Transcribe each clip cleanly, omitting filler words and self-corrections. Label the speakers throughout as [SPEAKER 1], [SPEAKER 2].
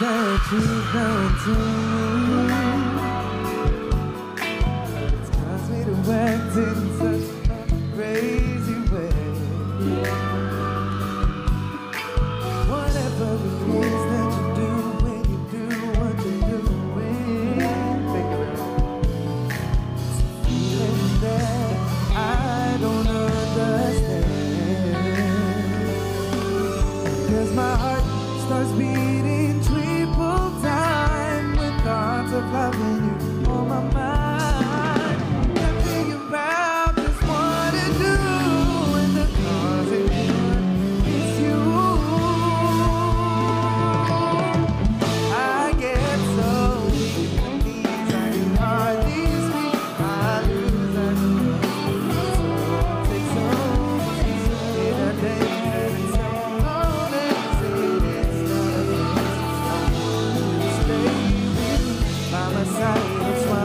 [SPEAKER 1] that you've done to me. It's caused me to act in such a crazy way. Whatever it is that you do when you do what you're doing, think of it. It's a feeling that I don't understand. Cause my heart starts beating triple time with thoughts of loving you on my mind. Can't figure out just what to do when the cause of it's you. I get so weak when these I can hardly speak. I lose, I take so in a day that it's so lonely. By my side, it's my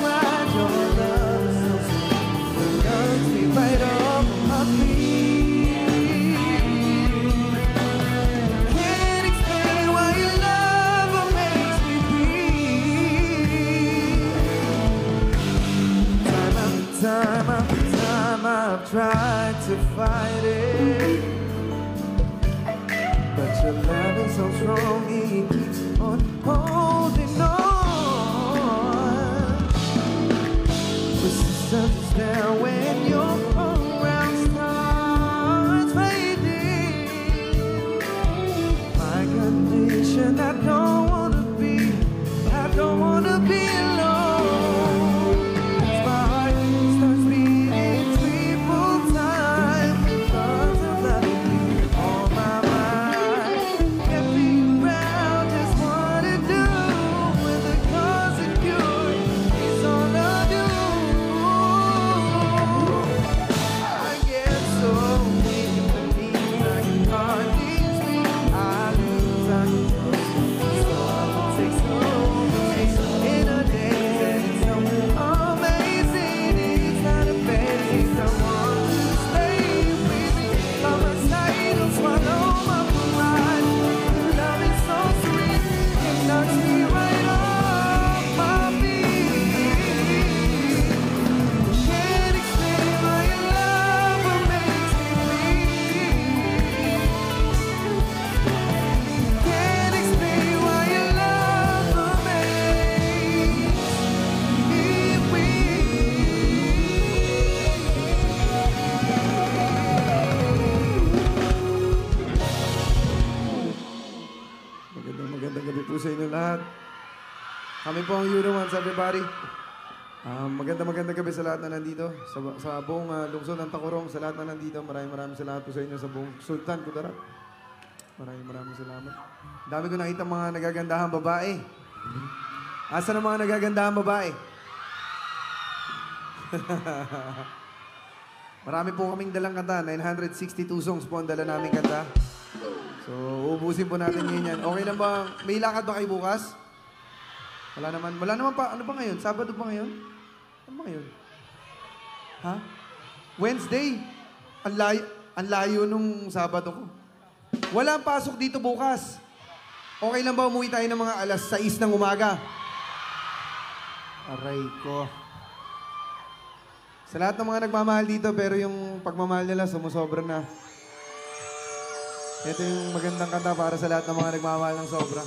[SPEAKER 1] ride. Your love is so sweet, it knocks me right off my feet. Can't explain why your love makes me bleed. Time after time, I've tried to fight it, but your love is so strong, it keeps on holding on. Resistance is there when your around starts fading. My condition, I don't wanna be alone. As my heart starts beating triple time because of loving you on my mind. Can't figure out just what to do when the cause and cure is all of you. I get so weak in the knees, I can hardly speak. I lose, I take so in a day that it's so amazing. It's not a fancy, someone to stay with me. By my side, don't swallow my pride. Love is so sweet, it knocks me right off my feet. Can't explain why your love makes me bleed. Can't explain why your love makes me weak. Magandang gabi po sa inyo lahat. Kami po ang Euro Ones, everybody. Magandang gabi sa lahat na nandito. Sa buong lungsod ng Tacorong, sa lahat na nandito. Maraming salamat po sa inyo sa buong Sultan Kudarat. Maraming salamat. Dami ko nakita mga nagagandahang babae. Asa ng mga nagagandahang babae? Marami po kaming dalang kanta. 962 songs po ang dala naming kanta. So, ubusin po natin ngayon yan. Okay lang ba? May lakad ba kayo bukas? Wala naman pa. Ano ba ngayon? Sabado ba ngayon? Ano ba ngayon? Ha? Wednesday? Ang layo nung Sabado ko. Walang pasok dito bukas. Okay lang ba umuwi tayo ng mga alas 6 ng umaga? Aray ko. Sa lahat ng mga nagmamahal dito, pero yung pagmamahal nila sumusobra na. Ito yung magandang kanta para sa lahat ng mga nagmamahal ng sobra.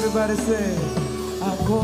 [SPEAKER 1] Everybody say, ako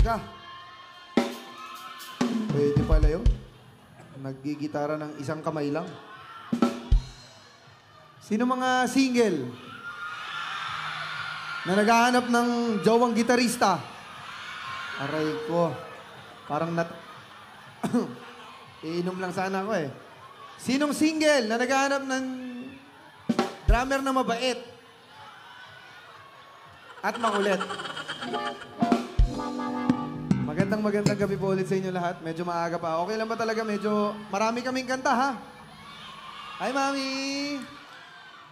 [SPEAKER 1] ka. Pwede pala yun. Naggigitara ng isang kamay lang. Sino mga single na naghahanap ng jowang gitarista? Aray ko. Parang iinom lang sana ako eh. Sinong single na naghahanap ng drummer na mabait at makulit? Magandang gabi po ulit sa inyo lahat. Medyo maaga pa. Okay lang ba talaga? Medyo marami kaming kanta, ha? Hi, Mami!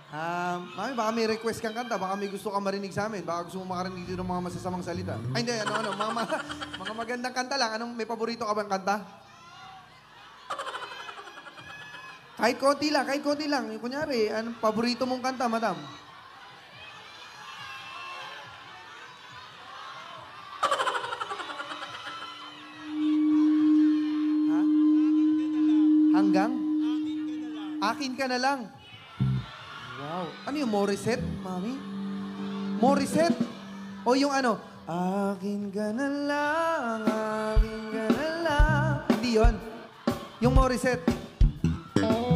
[SPEAKER 1] Mami, baka may request kang kanta. Baka may gusto kang marinig sa amin. Baka gusto mo makarinig dito ng mga masasamang salita. Ay, hindi. Mga magandang kanta lang. May paborito ka bang kanta? Kahit konti lang. Kunyari, anong paborito mong kanta, madam? Ha? Hanggang? Akin ka na lang. Wow. Ano yung Morissette, mami? Morissette? O yung ano? Akin ka na lang, akin ka na lang. Hindi yun. Yung Morissette.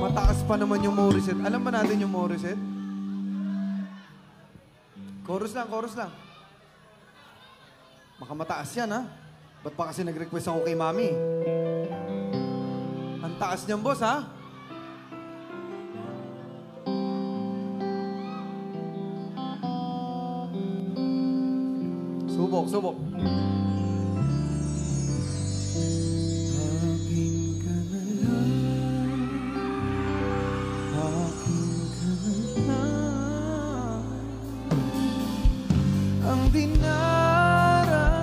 [SPEAKER 1] Mataas pa naman yung Morissette. Alam ba natin yung Morissette? Chorus lang. Baka mataas yan, ha? Ba't pa kasi nag-request ako kay mami? Ang taas niyan, boss, ha? Subok. Ang dinarasam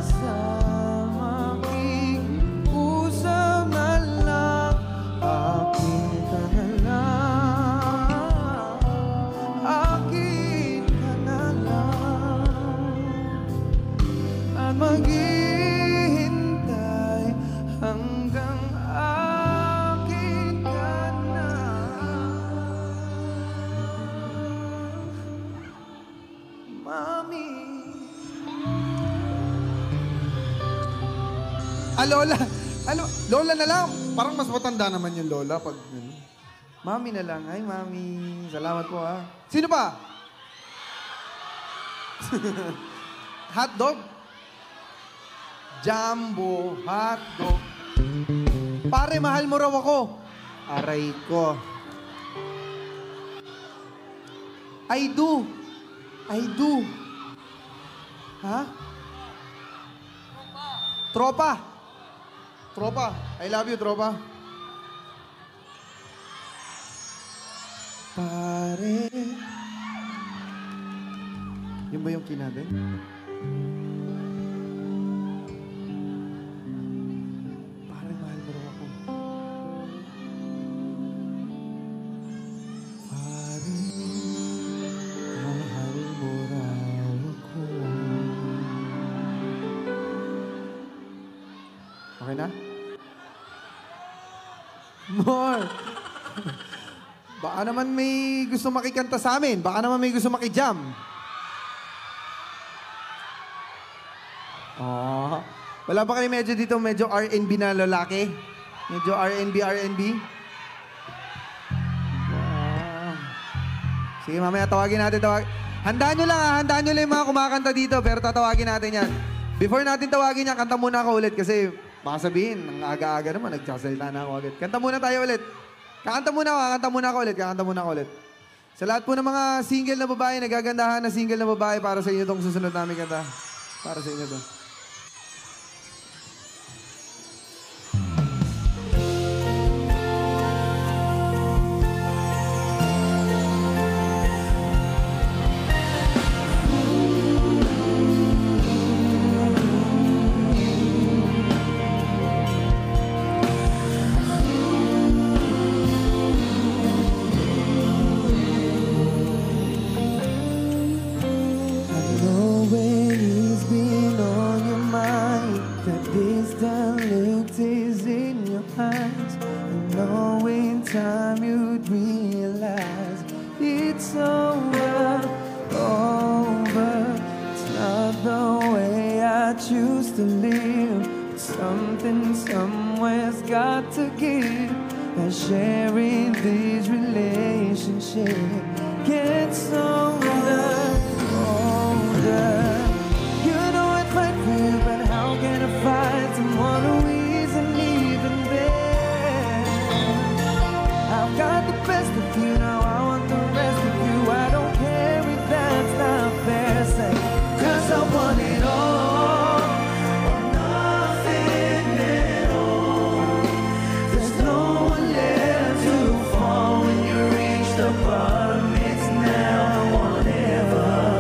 [SPEAKER 1] aking usap na lang, akin ka na lang, akin ka na lang, at maghihintay hanggang akin ka na. Mami. Lola. Lola na lang. Parang mas matanda naman yung lola pag... Mami na lang. Ay, mami. Salamat po, ha. Sino pa? Hotdog? Jumbo. Hotdog. Pare, mahal mo raw ako. Aray ko. I do. Ha? Tropa. I love you, tropa. Pare. Yun ba yung kinatin? Pare, mahal mo raw ako. Pare, mahal mo raw ako. Okay na? More! Baka naman may gusto makikanta sa amin. Baka naman may gusto makijam. Oh. Wala ba kayo medyo dito, medyo R&B na lalaki? Medyo R&B. Wow. Sige, mamaya tawagin natin. Handaan nyo lang yung mga kumakanta dito, pero tatawagin natin yan. Before natin tawagin yan, kanta muna ako ulit kasi baka sabihin, ang aga-aga naman, nagsasalita na ako agad. Kanta muna tayo ulit. Kakanta muna ako ulit. Sa lahat po ng mga single na babae, nagagandahan na single na babae, para sa inyo itong susunod namin kanta. Para sa inyo to. When he's been on
[SPEAKER 2] Something somewhere's got to give. And sharing these relationships gets older, older. You know it's right for you, but how can I find someone who isn't even there? I've got the best of you, now I want the rest of you. I don't care if that's not fair, say, 'cause I want it all or nothing at all. There's no one left to fall when you reach the bottom. It's now or never.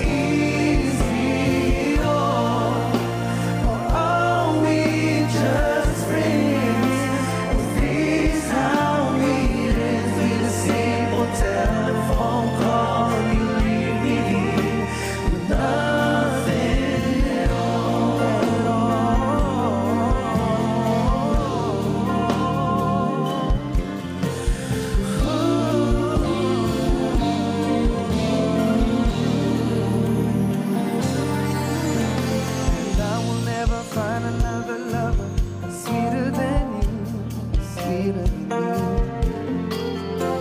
[SPEAKER 2] Is it all, or are we just friends? Is this how it ends with a simple telephone call? You leave me here with nothing at all, at And I will never find another lover sweeter than you, sweeter than you.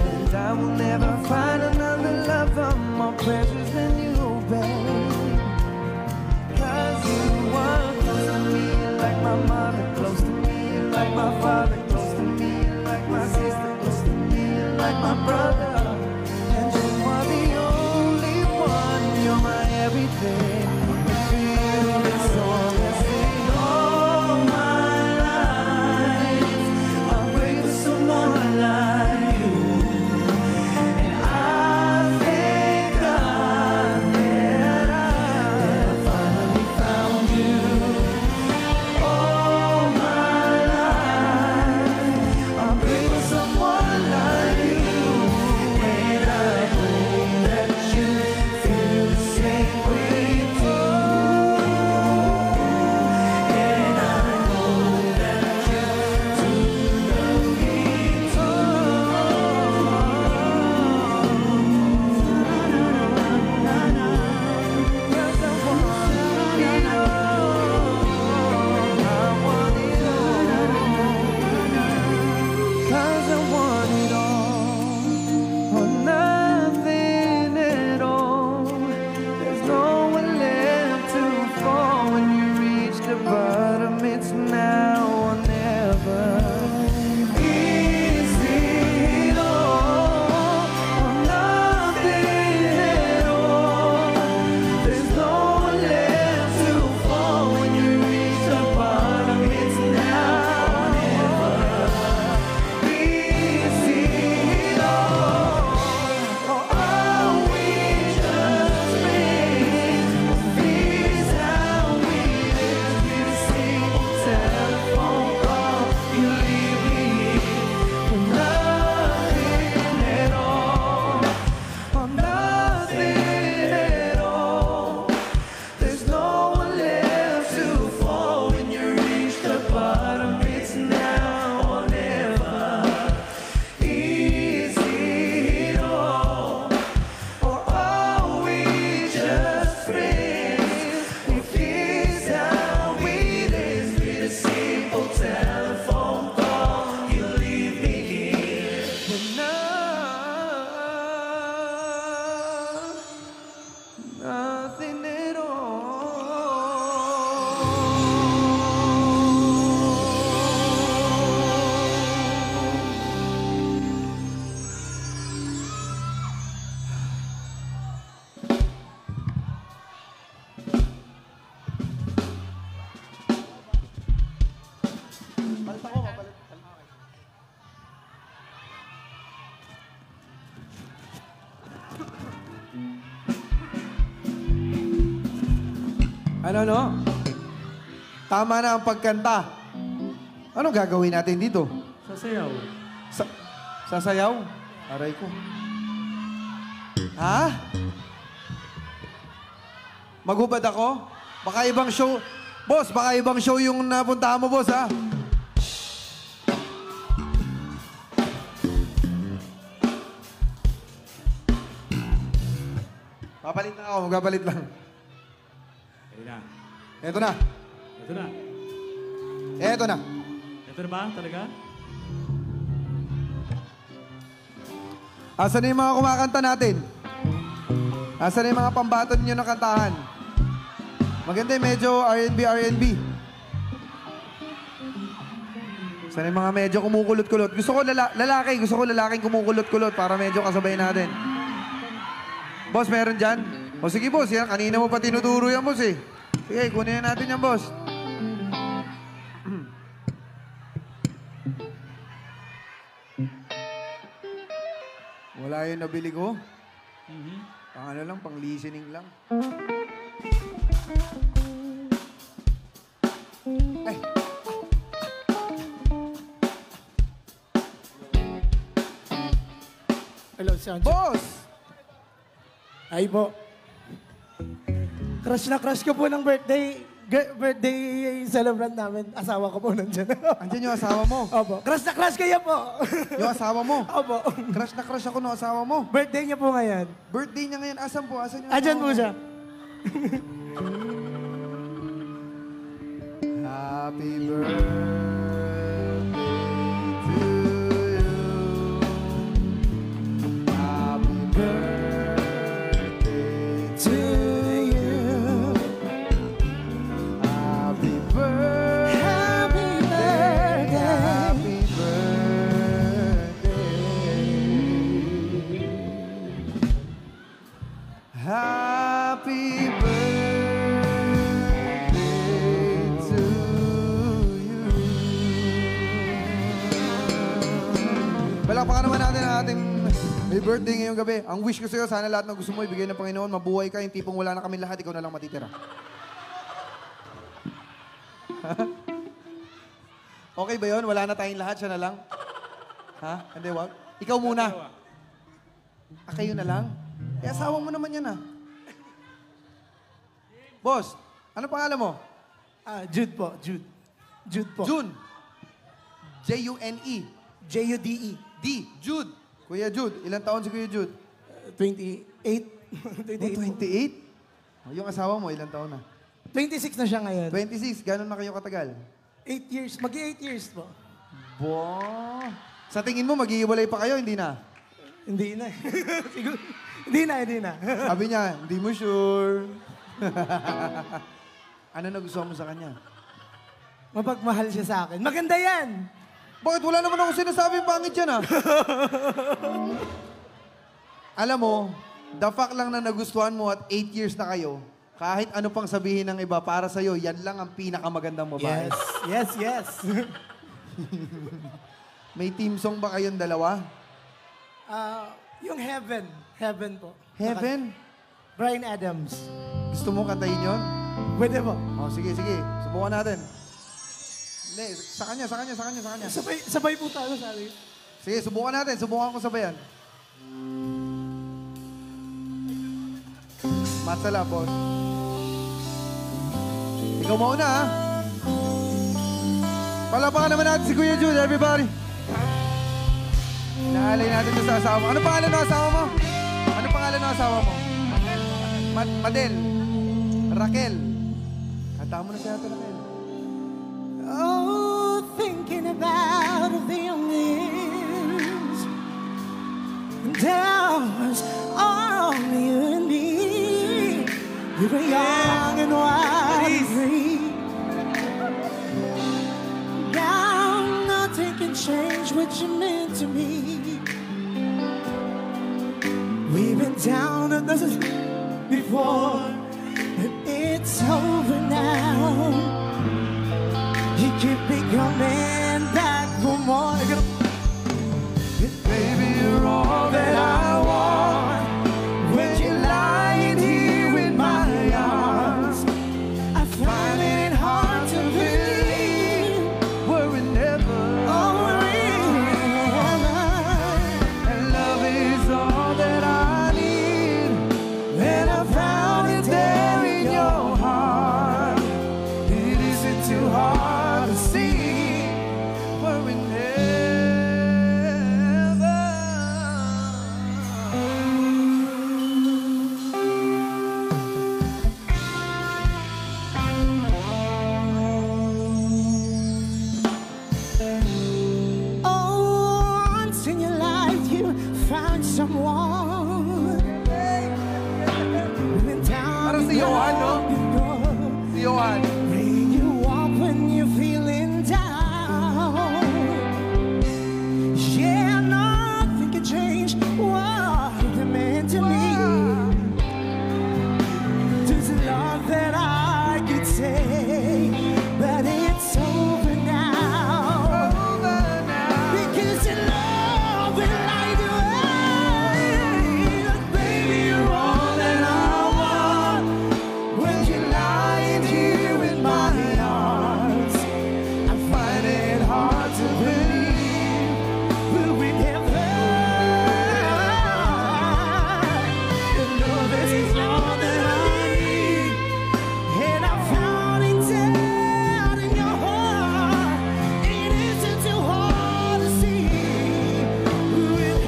[SPEAKER 2] And I will never find another lover more precious than you, babe. 'Cause you are close to me, you're like my mother, close to me, you're like my father, close to me, you're like my sister, close to me, you're like my brother. And you are the only one, you're my everything. Feel this song and sing all my life. I'll wait for someone like you. And I thank God that I finally found you. All my life, I'll wait for someone like you. And I hope that you feel the same way too. And I hope that you do love me too. 'Cause I want it all. I want it all. 'Cause I want it all or nothing at all. There's no one left to fall when you reach the bottom. It's now or never. Is it all or nothing at all? There's no one left to fall when you reach the bottom. It's now or never. Is it all, or are we just friends? This how we live with a simple telephone call. You leave me with nothing at all, or nothing at all. There's no one left to fall when you reach the bottom. It's now or never. Is it all, or are we just friends? If this how it ends with a simple telephone call, you leave me here with nothing at all.
[SPEAKER 1] Ano? Tama na ang pagkanta. Anong gagawin natin dito?
[SPEAKER 3] Sasayaw.
[SPEAKER 1] Sasayaw? Aray ko. Ha? Maghubad ako? Baka ibang show. Boss, baka ibang show yung napuntahan mo, boss, ha? Papalit na ako, magpapalit lang.
[SPEAKER 3] Ayun na.
[SPEAKER 1] Eto na.
[SPEAKER 3] Ito na.
[SPEAKER 1] Eto na.
[SPEAKER 3] Ito na ba talaga?
[SPEAKER 1] Asan na yung mga kumakanta natin? Asan na yung mga pambaton nyo na kantahan? Maganda yung medyo R&B. Asan na yung mga medyo kumukulot-kulot? Gusto ko lalaking kumukulot-kulot para medyo kasabay natin. Boss, meron dyan? O sige boss, yan. Kanina mo pa tinuturo yan boss eh. Sige, kunin na natin yan boss. Wala yung nabili ko. Pang ano lang, pang listening lang. Ay.
[SPEAKER 4] Hello, Sancho.
[SPEAKER 1] Boss!
[SPEAKER 4] Ay po. Crush na crush ko po ng birthday celebrant namin. Asawa ko po nandyan.
[SPEAKER 1] Andyan yung asawa mo.
[SPEAKER 4] Opo. Crush na crush kayo po.
[SPEAKER 1] Yung asawa mo.
[SPEAKER 4] Opo.
[SPEAKER 1] Crush na crush ako ng asawa mo.
[SPEAKER 4] Birthday niya po ngayon.
[SPEAKER 1] Birthday niya ngayon. Asan po? Asan yung
[SPEAKER 4] Andyan
[SPEAKER 1] asawa
[SPEAKER 4] po
[SPEAKER 1] mo?
[SPEAKER 4] siya.
[SPEAKER 1] Happy birthday to you. Happy birthday to you. Happy birthday.
[SPEAKER 4] Happy birthday.
[SPEAKER 1] Happy birthday. Happy birthday to you. Palakpakan naman natin ang ating may birthday ngayong gabi. Ang wish ko sa'yo, sana lahat ng gusto mo ibigay ng Panginoon, mabuhay ka, yung tipong wala na kami lahat, ikaw na lang matitira. Okay ba yun? Wala na tayong lahat, siya na lang? Ha? Hindi, wag? Ikaw muna. Kayo na lang? Eh, asawa mo naman yan, ah. Boss, ano pangalan mo?
[SPEAKER 4] Jude po. Jude. Jude po.
[SPEAKER 1] June. J-U-N-E.
[SPEAKER 4] Jude.
[SPEAKER 1] D. Jude. Kuya Jude. Ilang taon si Kuya Jude?
[SPEAKER 4] 28.
[SPEAKER 1] 28? Yung asawa mo, ilang taon na?
[SPEAKER 4] 26 na siya ngayon.
[SPEAKER 1] 26. Gano'n na kayo katagal?
[SPEAKER 4] 8 years. Mag-8 years po.
[SPEAKER 1] Bo. Sa tingin mo, mag-iiwalay pa kayo, hindi na?
[SPEAKER 4] Hindi na. Siguro. Hindi na.
[SPEAKER 1] Sabi niya, hindi mo sure. Ano nagustuhan mo sa kanya?
[SPEAKER 4] Mapagmahal siya sa akin. Maganda yan.
[SPEAKER 1] Bakit wala naman ako sinasabing pangit yan, ah? Alam mo, the fact lang na nagustuhan mo at 8 years na kayo, kahit ano pang sabihin ng iba, para sa'yo, yan lang ang pinakamagandang babae.
[SPEAKER 4] Yes.
[SPEAKER 1] May team song ba kayong dalawa?
[SPEAKER 4] Yung Heaven. Heaven po.
[SPEAKER 1] Heaven?
[SPEAKER 4] Bryan Adams.
[SPEAKER 1] Gusto mo kantahin yun?
[SPEAKER 4] Pwede po.
[SPEAKER 1] Oh, sige. Subukan natin. Hindi, sa kanya.
[SPEAKER 4] Sabay po tayo sa akin.
[SPEAKER 1] Sige, subukan natin. Subukan ko sabayan. Matsala, boss. Ikaw mauna, ha? Palapakan naman natin si Kuya Jude, everybody. Inaalay natin ito sa asawa mo. Ano pangalan ng asawa mo? Madel. Raquel. Kanta mo na siya ito, Raquel.
[SPEAKER 4] Oh, thinking about the young years. There was all you and me. We were young and wild and free. Now nothing can change what you meant to me. We've been down on this before, but it's over now. You keep me coming back for more. Baby, you're all that I want. When you're lying here in my arms, I find it hard to believe we're never and love is all that I need. And I found it there in your heart. It isn't too hard to see.
[SPEAKER 1] Johan, no? Si Johan.
[SPEAKER 4] Bring you up when you're feeling down. Yeah, nothing can change what they meant to me. There's a lot that I could say, but it's over now. Because your love will light the way. Baby, you're all that I want. When you're lying here in my arms, I find it hard to believe that we never. Your love is all that I need, and I found it down in your heart. It isn't too hard to see. We're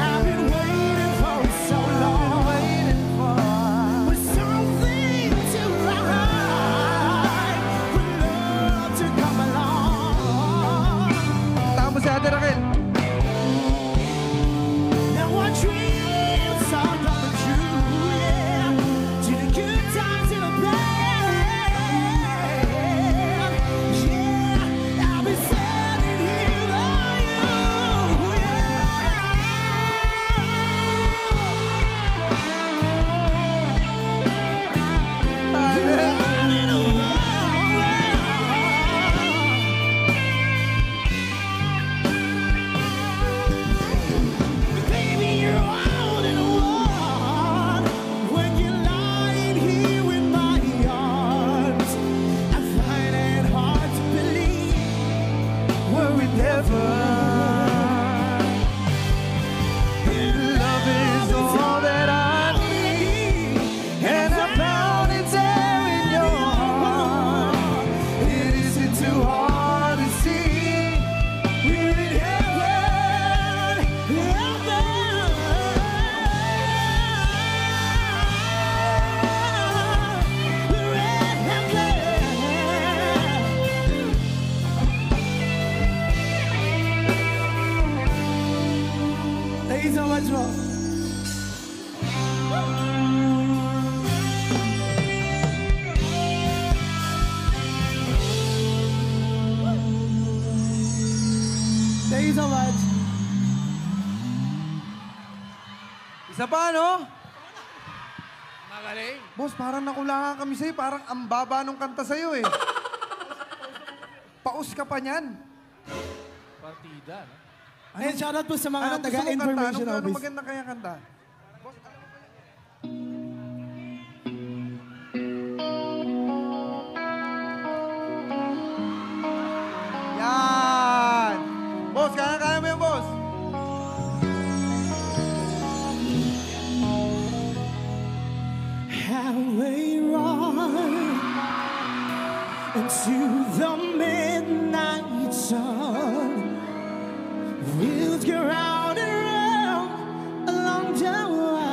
[SPEAKER 4] I've been waiting for so long, for something to rise, for love to come along.
[SPEAKER 1] Taka mo si Ate Raquel.
[SPEAKER 4] Now our dreams are coming true, yeah. To the good times and the bad, yeah. I've been standing here for you, Baby, you're all in one. When you're lying here in my arms, I find it hard to believe were we never. Love is all that I need, and I found it there in your heart. It isn't too hard to see. We're in heaven, we're in heaven. Thank you so much, bro. Thank you so much.
[SPEAKER 1] Isa pa, no?
[SPEAKER 3] Magaling.
[SPEAKER 1] Boss, parang nakulangan kami sa'yo. Parang ang baba nung kanta sa'yo, eh. Paus ka pa niyan.
[SPEAKER 3] Partida, no?
[SPEAKER 4] Ayun, shoutout po sa mga
[SPEAKER 1] Anong gusto mong kanta?
[SPEAKER 4] taga-information
[SPEAKER 1] Anong
[SPEAKER 4] office.
[SPEAKER 1] maganda kaya kanta? Yan! Boss, kaya mo yan, boss.
[SPEAKER 4] Highway run into the midnight sun. Wheels go round and round along the line.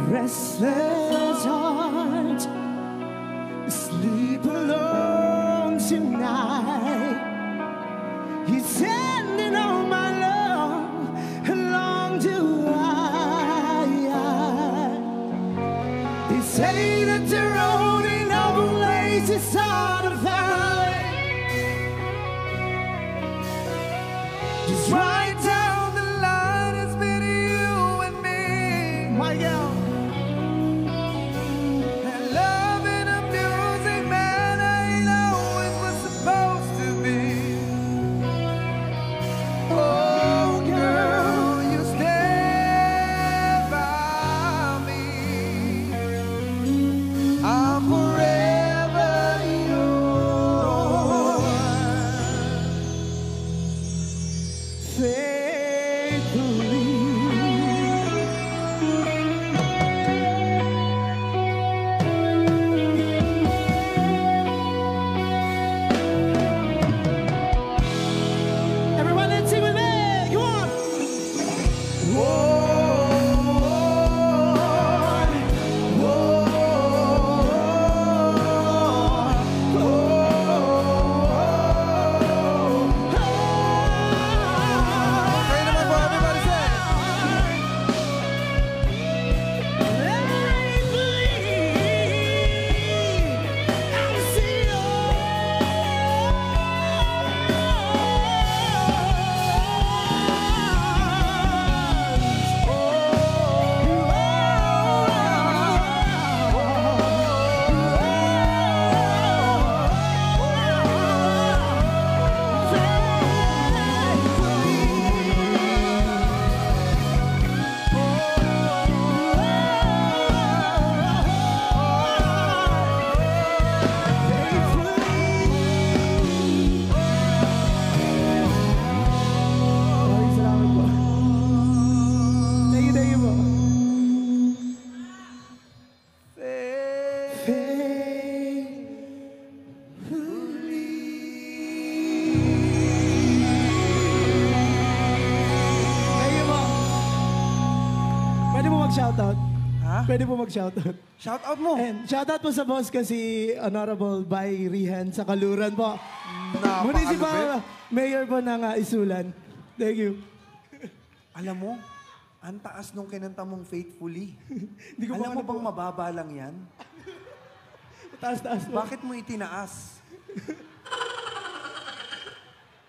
[SPEAKER 4] Restless heart, sleep alone tonight. He's sending all my love along the wire. They say that the road in our place is hard to find. Just right down the line, it's been you and me. My girl.
[SPEAKER 5] Pwede po mag-shoutout.
[SPEAKER 1] Shout out mo.
[SPEAKER 5] And shoutout po sa boss ko si Honorable Bay Rihan sa Kaluran po. Municipal Mayor po ng Isulan. Thank you.
[SPEAKER 1] Alam mo, ang taas nung kinanta mong faithfully.
[SPEAKER 5] Hindi ko
[SPEAKER 1] Alam mo
[SPEAKER 5] pa
[SPEAKER 1] bang mababa lang yan?
[SPEAKER 5] Taas-taas po.
[SPEAKER 1] Bakit mo itinaas?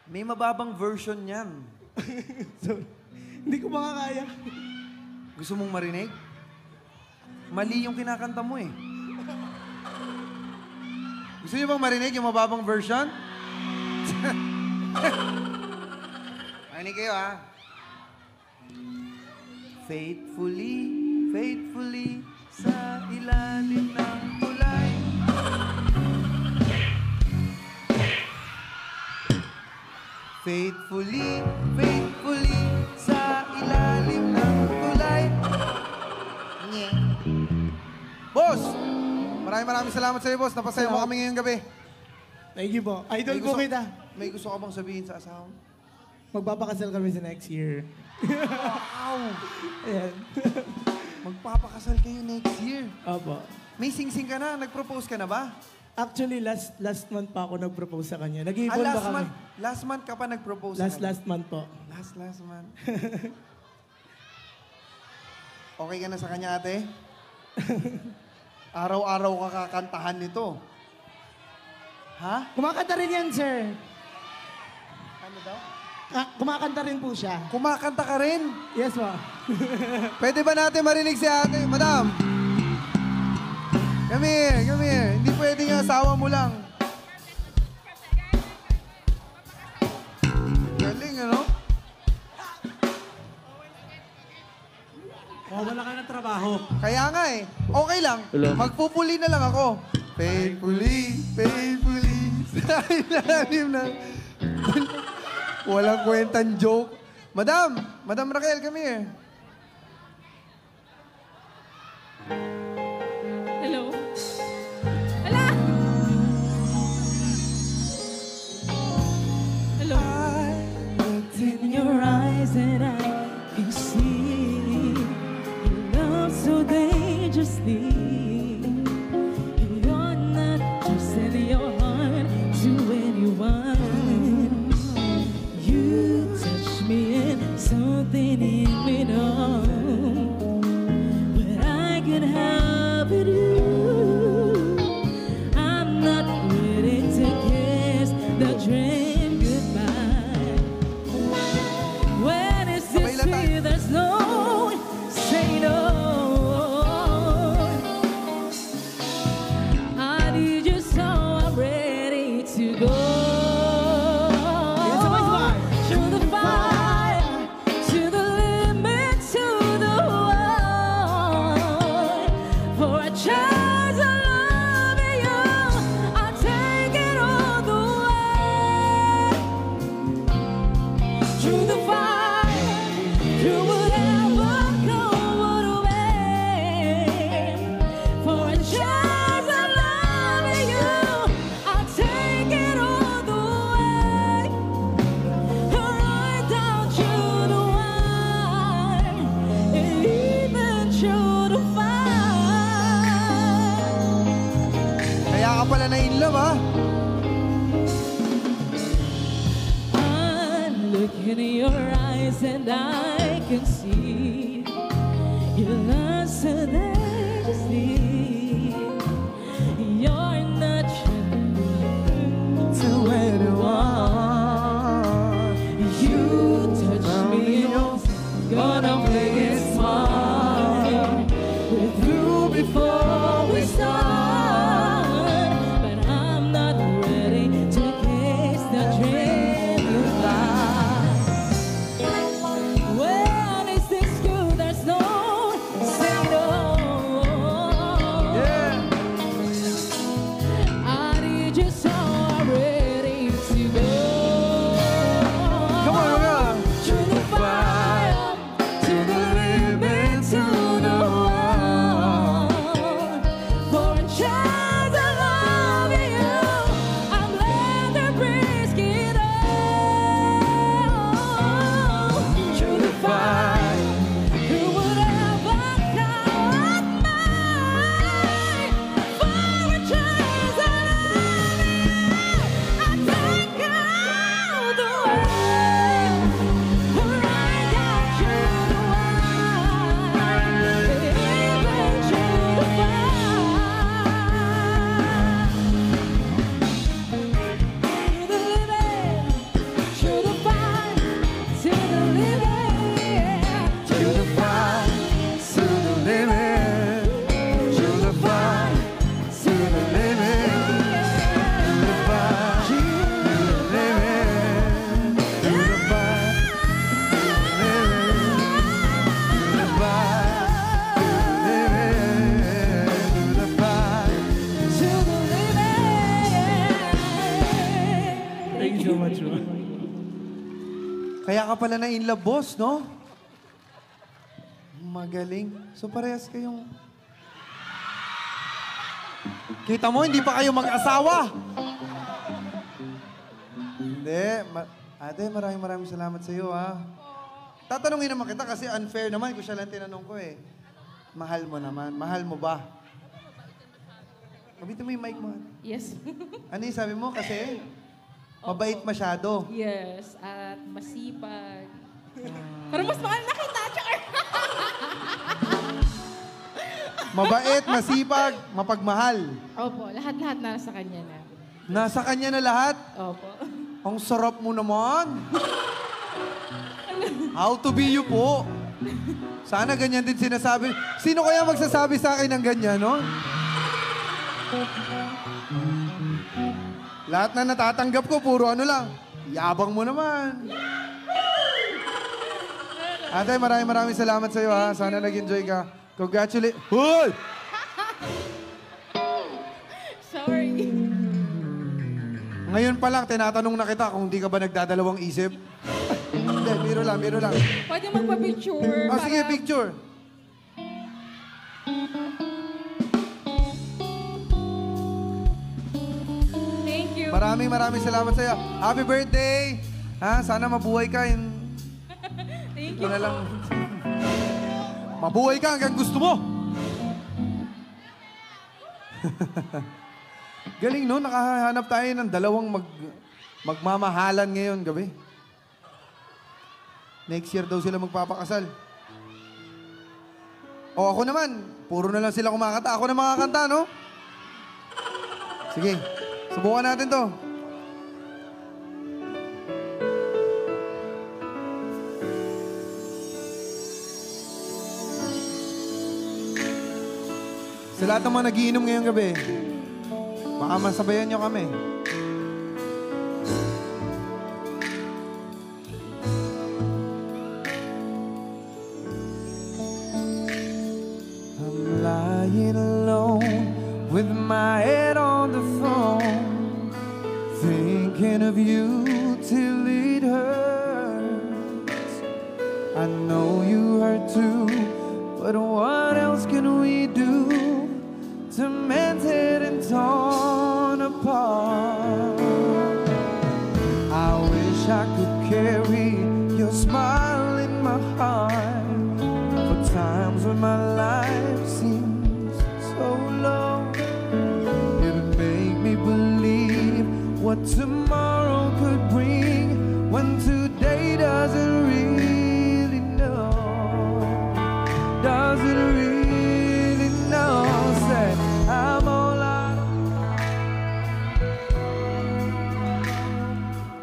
[SPEAKER 1] May mababang version yan.
[SPEAKER 5] So, hindi ko makakaya.
[SPEAKER 1] Gusto mong marinig? Mali yung kinakanta mo eh. Gusto niyo bang marinig yung mababang version? Marinig kayo ha. Faithfully, faithfully, sa ilalim ng tulay. Faithfully, faithfully, sa ilalim ng tulay. Nye. Boss! Maraming salamat sa iyo, boss. Napasaya mo kami ngayong gabi.
[SPEAKER 5] Thank you po. Idol po kita.
[SPEAKER 1] May gusto ka bang sabihin sa asawa mo?
[SPEAKER 5] Magpapakasal kami sa next year.
[SPEAKER 1] Wow!
[SPEAKER 5] Ayan.
[SPEAKER 1] Magpapakasal kayo next year.
[SPEAKER 5] Opo.
[SPEAKER 1] May sing-sing ka na? Nag-propose ka na ba?
[SPEAKER 5] Actually, last month pa ako nag-propose sa kanya. Nag-iipon ba
[SPEAKER 1] last
[SPEAKER 5] kami?
[SPEAKER 1] month. Last month ka pa nag-propose sa kanya?
[SPEAKER 5] Last month po.
[SPEAKER 1] Last month. Okay ka na sa kanya, ate? Araw-araw ka kakantahan nito. Ha?
[SPEAKER 5] Kumakanta rin yan, sir.
[SPEAKER 1] Ano daw?
[SPEAKER 5] Kumakanta rin po siya.
[SPEAKER 1] Kumakanta ka rin?
[SPEAKER 5] Yes, po.
[SPEAKER 1] Pwede ba natin marinig si ate? Madam! Come here, come here. Hindi pwede nga asawa mo lang. Galing, ano?
[SPEAKER 3] Wala ka ng trabaho.
[SPEAKER 1] Kaya nga eh. Okay lang. Magpupuli na lang ako. Faithfully, faithfully, sa ilalim ng... Walang kwentang joke. Madam Raquel, come here.
[SPEAKER 6] Hello? Hala! Hello?
[SPEAKER 2] Looked in your eyes and I can see you love so dangerously. You're not just in your heart to anyone. You touch me and something in me knows. But I can help it. I'm not ready to kiss the dream goodbye. When it's
[SPEAKER 1] Sabay lang tayo.
[SPEAKER 2] sincere, there's no say no. I need you so I'm ready to go. Through the fire, to the limit, to the wall. For a chance of loving you, I'll take it all the way. Through the fire, through whatever cold away. For a chance of loving you, I'll take it all the way. Right down through the wire, and even through the fire.
[SPEAKER 1] Kaya ka pala na-inlove, ha?
[SPEAKER 2] I look in your eyes and I can see you lost so dangerously. You're not true to anyone. You touch me, gonna make it smart. We're through before we start, but I'm not ready to kiss the dream goodbye. When it's this true, there's no say no.
[SPEAKER 1] Kaya ka pala na in love, boss, no? Magaling. So parehas kayong... Kita mo, hindi pa kayo mag-asawa. Hindi. Ate, maraming salamat sa iyo, ha? Tatanungin naman kita kasi unfair naman kung siya lang tinanong ko, eh. Mahal mo naman. Mahal mo ba? Mabitin mo yung mic mo.
[SPEAKER 6] Yes.
[SPEAKER 1] Ano yung sabi mo? Kasi mabait masyado.
[SPEAKER 6] Yes. At masipag. Pero mas mahal na kita, Char!
[SPEAKER 1] Mabait, masipag, mapagmahal.
[SPEAKER 6] Opo, lahat-lahat nasa kanya na.
[SPEAKER 1] Nasa kanya na lahat.
[SPEAKER 6] Opo.
[SPEAKER 1] Ang sarap mo naman. How to be you po. Sana ganyan din sinasabi. Sino kaya magsasabi sa akin ng ganyan, no? Lahat na natatanggap ko, puro ano lang. Yabang mo naman. Ate, maraming salamat sa iyo, ha. Sana nag-enjoy ka. Congratulations. Hoy!
[SPEAKER 6] Sorry.
[SPEAKER 1] Ngayon pa lang, tinatanong na kita kung di ka ba nagdadalawang isip. Hindi, biro lang.
[SPEAKER 6] Pwede magpa-picture.
[SPEAKER 1] Oh, sige, picture.
[SPEAKER 6] Thank you.
[SPEAKER 1] Maraming salamat sa iyo. Happy birthday! Ha, sana mabuhay ka.
[SPEAKER 6] Thank
[SPEAKER 1] Ito
[SPEAKER 6] you.
[SPEAKER 1] na lang. Mabuhay ka hanggang gusto mo. Galing, no? Nakahanap tayo ng dalawang magmamahalan ngayon gabi. Next year daw sila magpapakasal. O ako naman, puro na lang sila kumakanta. Ako na makakanta, no? Sige, subukan natin to. Sa lahat ng mga nagiinom ngayong gabi, baka masabayan nyo kami.
[SPEAKER 2] I'm lying alone with my head on the phone, thinking of you till it hurts. I know you hurt too, but what else can we do? Cemented and torn apart. I wish I could carry your smile in my heart for times when my life seems so low. It'd make me believe what tomorrow could bring when today doesn't really know. Doesn't really know. Say, I'm all out.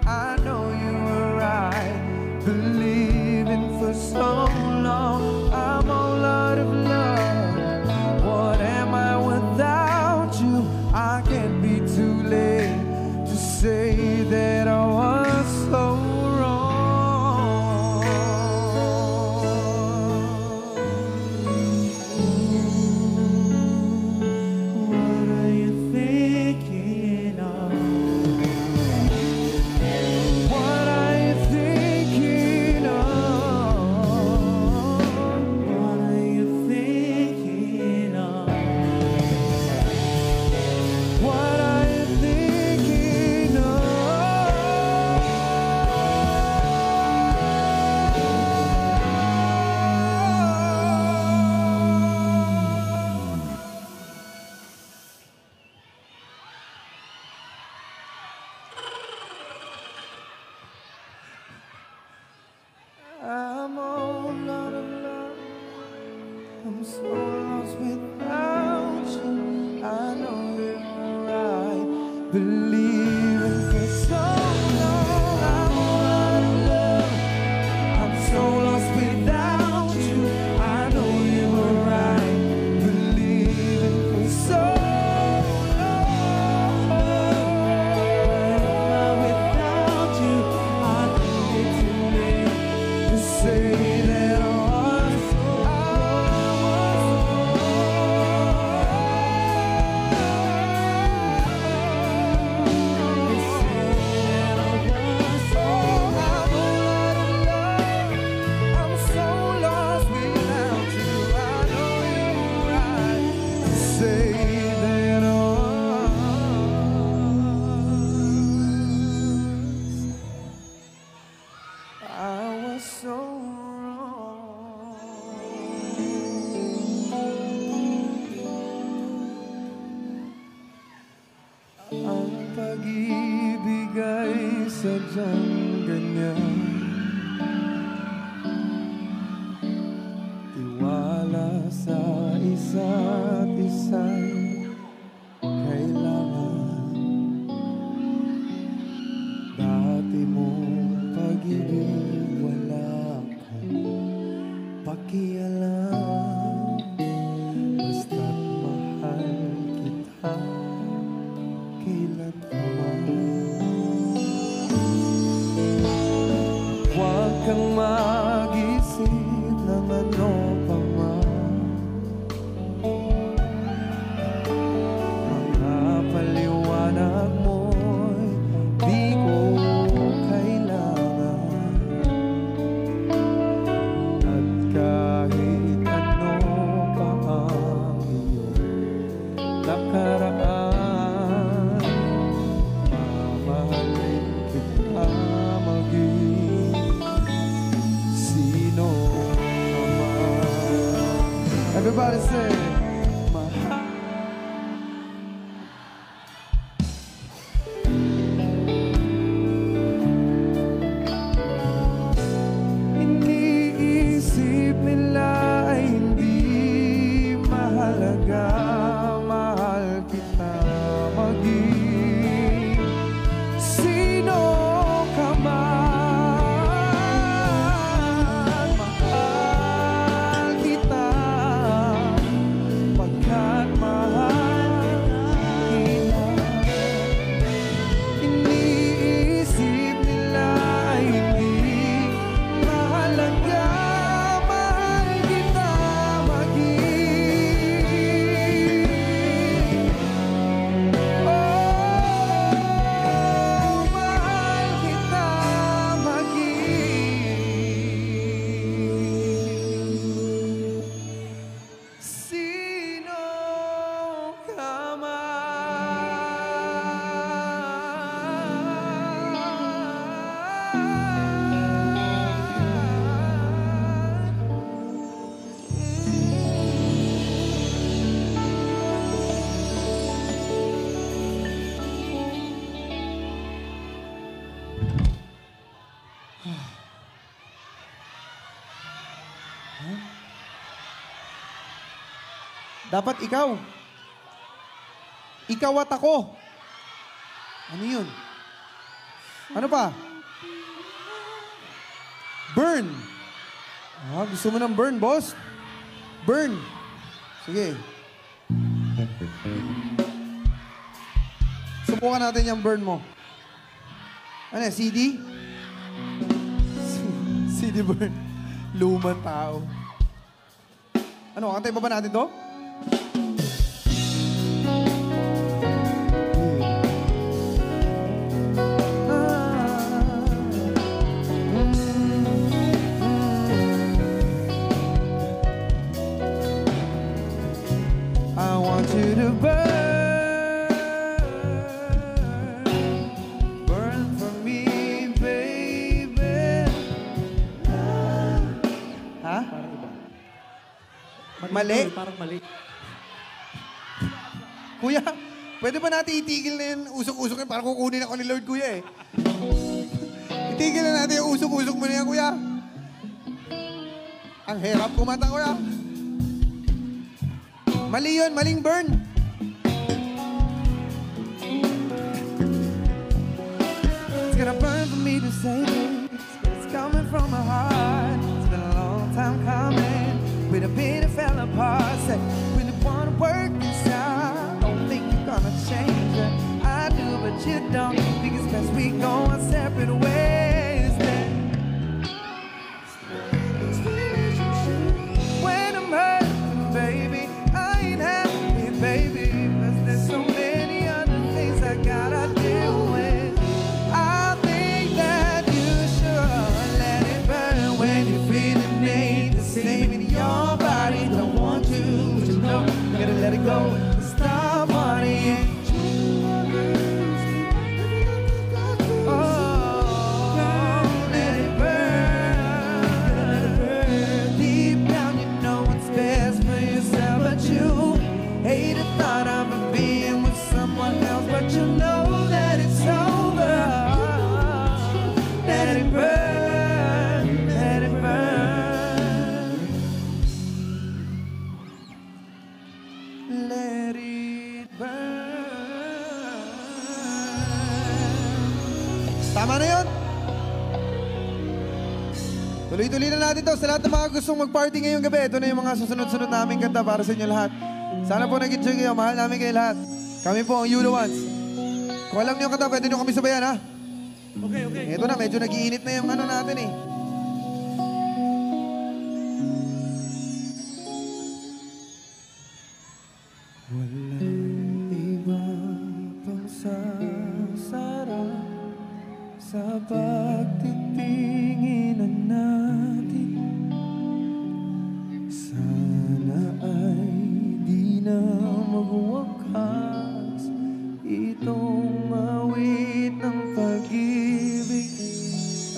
[SPEAKER 2] I know you were right, believing for so long. I'm all out of love. What am I without you? I can't be too late to say that I was so wrong. What are you thinking of? What are you thinking of? What are you thinking of? What are you thinking of? I'm all out of love. I'm so lost without you. I know you're right. Believing for so long. I'm all out of love. I'm so lost without you. I know you were right. Believing for so long. Without you, I think it's too late to say that I was so pag-ibig ay sadyang ganyan. Tiwala sa isa't isa'y kailangan. Dati mong pag-ibig wala kang pakialam. Basta't mahal kita kailan pa man. Huwag kang mag-isip ng ano pa man. Mga paliwanag mo'y di ko kailangan. At kahit ano pa ang iyong nakaraan, mamahalin kita maging sino ka man.
[SPEAKER 1] Everybody say,
[SPEAKER 2] Iniisip nila ay hindi mahalaga. Mahal kita maging sino ka man. Mahal kita pagkat mahal kita. Iniisip nila ay hindi mahalaga. Mahal kita maging. Oh, mahal kita maging sino ka man.
[SPEAKER 1] dapat ikaw. Ikaw at ako. Ano yun? Ano pa? Burn. Ah, gusto mo ng burn, boss? Burn. Sige. Subukan natin yung burn mo. Ano yan, CD? CD burn. Lumang tao. Ano, kantay pa ba natin to?
[SPEAKER 2] I want you to burn, burn for me, baby.
[SPEAKER 1] Ha? Mali?
[SPEAKER 5] Parang mali.
[SPEAKER 1] Kuya, pwede ba natin itigil na yung usok-usok yun? Parang kukunin ako ni Lord, kuya eh. Itigil na natin yung usok-usok mo na yan, kuya. Ang hirap kumanta, kuya. Mali yun, maling burn.
[SPEAKER 2] It's gonna burn for me to say this. It's coming from my heart. It's been a long time coming. With a bit it fell apart. Said, really wanna work this out. Don't think you're gonna change it. I do, but you don't. Think it's best we go our separate ways then. When I'm hurting, baby, I ain't happy, baby. 'Cause there's so many other things I gotta deal with. I think that you should let it burn when you're feeling ain't the same in your body. Don't want to, but you know you gotta let it go. Stop worrying. Oh, let it burn. Deep down, you know what's best for yourself, but you hate the thought of it being with someone else. But you know that
[SPEAKER 1] Tama na yun? Tuloy-tuloy na natin to. Sa lahat ng mga gustong mag-party ngayong gabi, ito na yung mga susunod-sunod naming kanta para sa inyo lahat. Sana po nag-enjoy kayo. Mahal namin kayo lahat. Kami po ang Yulo Ones. Kung alam niyo yung kanta, pwede niyo kami sabayan, ha? Okay. Ito na, medyo nag-iinit na yung ano natin, eh.
[SPEAKER 2] Walang iba pang sasarap sa pagtitinginan natin. Sana ay di na magwakas itong awit ng pag-ibig.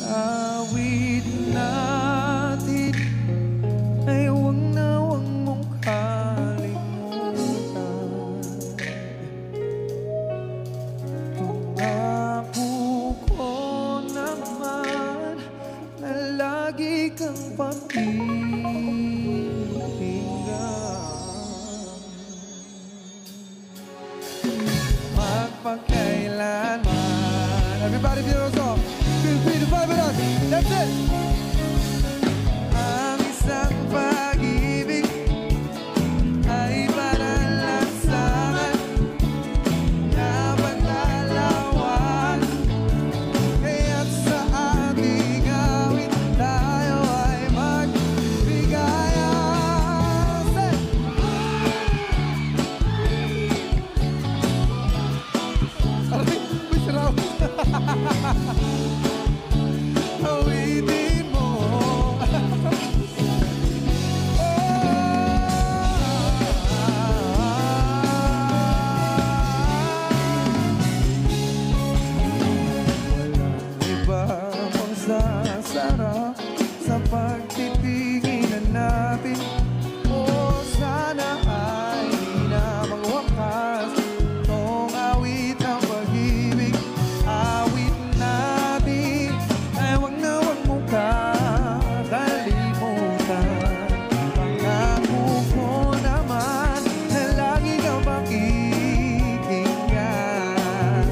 [SPEAKER 2] Awit natin ay huwag na huwag mong kalimutan. Pangako ko naman na lagi kang pakinggan. Magpakailanman.
[SPEAKER 1] Everybody feel the song. Feel free to vibe with us. That's it.
[SPEAKER 2] Ang isang pag-ibig ay parang lansangan na pagdalawan. Kaya't sa ating awit tayo ay magbigayan.
[SPEAKER 1] Aray, may siraw.
[SPEAKER 2] Awitin mo. Walang iba pang sasarap sa pagtitinginan natin. O sana ay di na magwakas itong awit ng pag-ibig. Awit natin ay huwag na huwag mong kakalimutan. Pangako ko naman na lagi kang pakikinggan.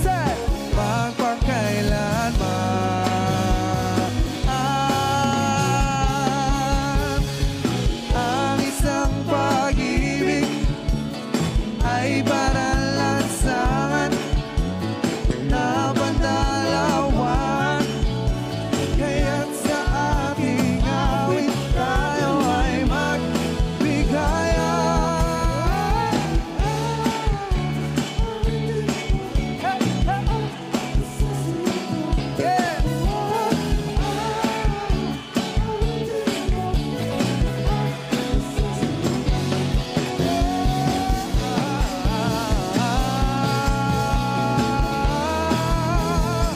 [SPEAKER 2] Sa magpakailanman ang isang pag-ibig ay parang lansangan na pandalawan. Kaya't sa ating awit tayo ay magbigayan. Yeah.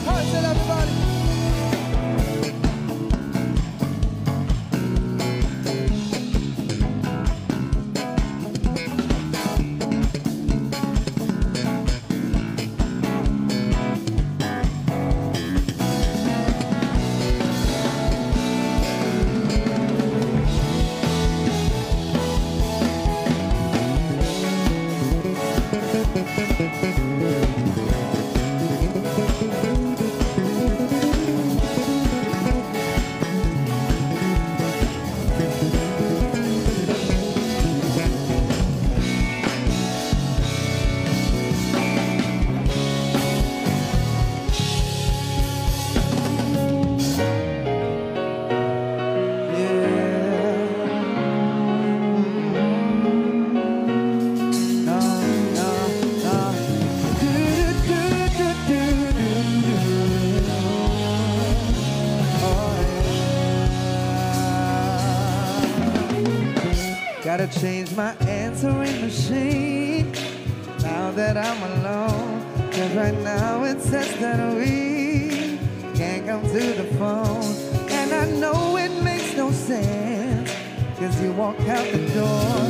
[SPEAKER 1] Hearts and everybody.
[SPEAKER 2] Gotta change my answering machine now that I'm alone. 'Cause right now it says that we can't come to the phone. And I know it makes no sense 'cause you walk out the door.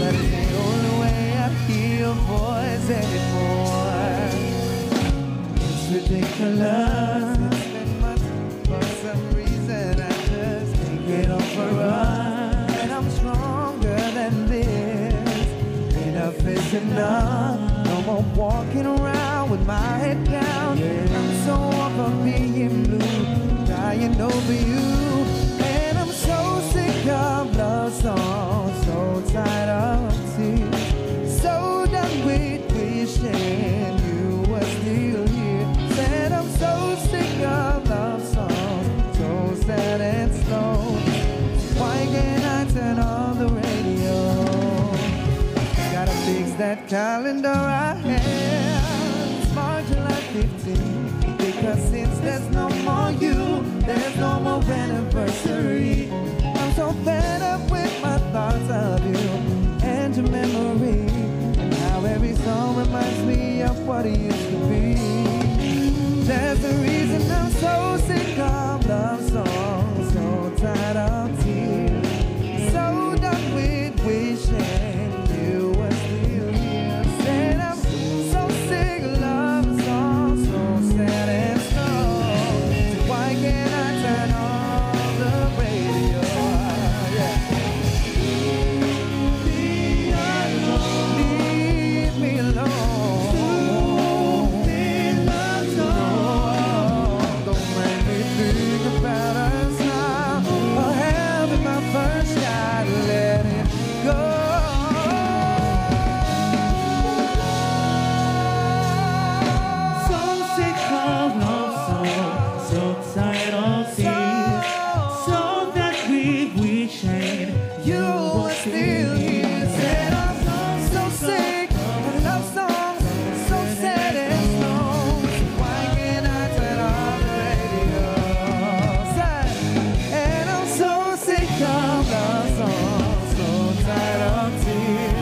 [SPEAKER 2] But it's the only way I hear your voice anymore. It's ridiculous. It's been months, for some reason I just can't get over us. And I'm stronger than this. Enough is enough. No more walking around with my head down. I'm so that calendar I have. It's March July 15. Because since there's no more you, there's no more anniversary. I'm so fed up with my thoughts of you and your memory, and how every song reminds me of what it used to be. There's a reason I'm so sick of love songs, so tired of tears, so done with wishing you were still here. Said I'm so sick of love songs, so sad and slow. So why can't I turn on the radio? Leave me alone. Don't make me think about us now, or having my first shot, let it go.
[SPEAKER 4] So sick of love songs, so tired of tears, so that we wishing
[SPEAKER 2] You were still here. Said I'm so sick of love songs, so sad and slow. So why can't I turn on the radio? Sad. And I'm so sick of love songs, so tired of tears,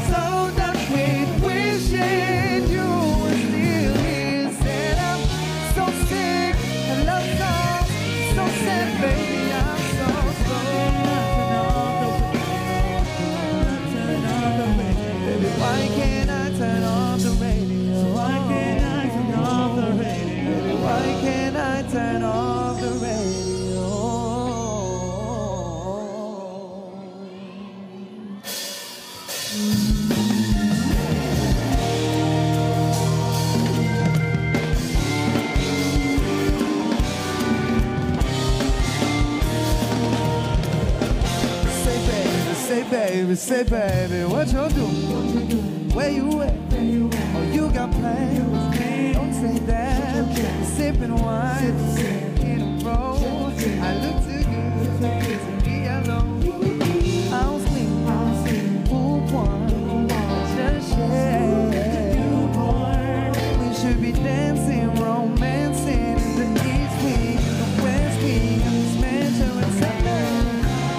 [SPEAKER 2] so done with wishing you were still here. Said I'm so sick of love songs, so sad, baby, I'm so slow. Baby, why can't I turn on the radio? Why can't I turn off the radio? Baby, why can't I turn off the radio? Say baby, what you doing? Where you at? Oh, you got plans? Don't say that. Sipping wine in a row. I look too good to be alone. I'll sleep, who won? Just share. We should be dancing, romancing in the east wing, the west wing, this mansion and Sunday.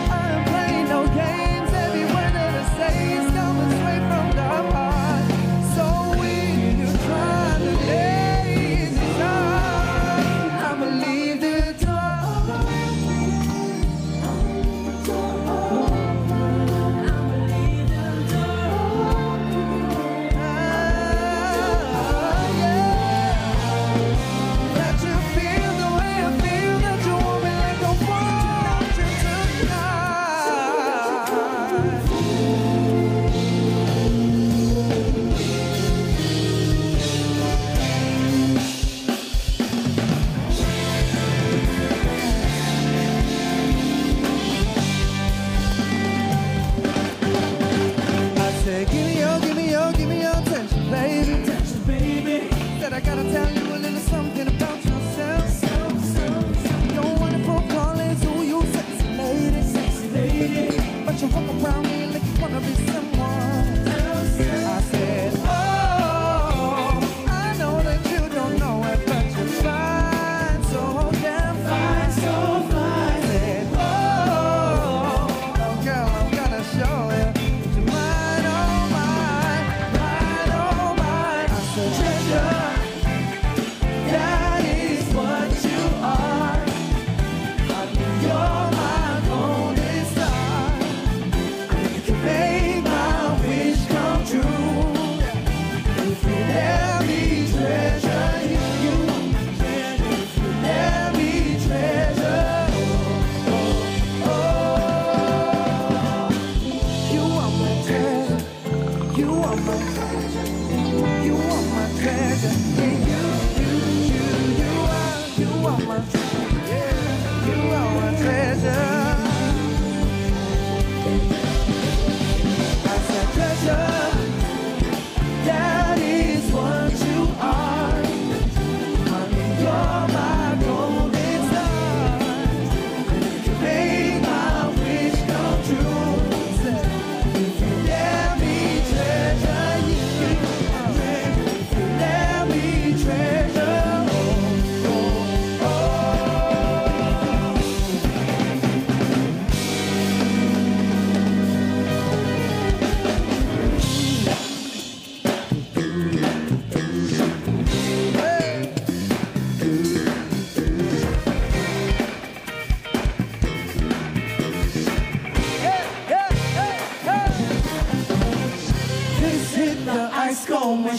[SPEAKER 2] I am playing no games. Every word that I say is coming straight from the heart. So when you're trying to lay in the dark, I'ma leave the door. That you feel the way I feel, that you want me like I want you tonight. I said, give me your attention, baby. Said I gotta tell you a little something about yourself. Your wonderful callings, who you sexy lady. But you walk around me like you wanna be someone else. I said, oh, I know that you don't know it, but you're fine, so damn fine, so fine. I said, oh, girl, I'm gonna show you. You're mine, oh mine, mine, oh mine. I said, treasure, that is what you are. I mean, you're my golden star. You can make my wish come true. If you let me treasure you, if you let me treasure you are my treasure, you are my treasure, you are my treasure. Yeah, you are my treasure, yeah, you are my treasure. I said treasure, that is what you are. Honey, you're my golden star. You make my wish come true. Said, if you let me treasure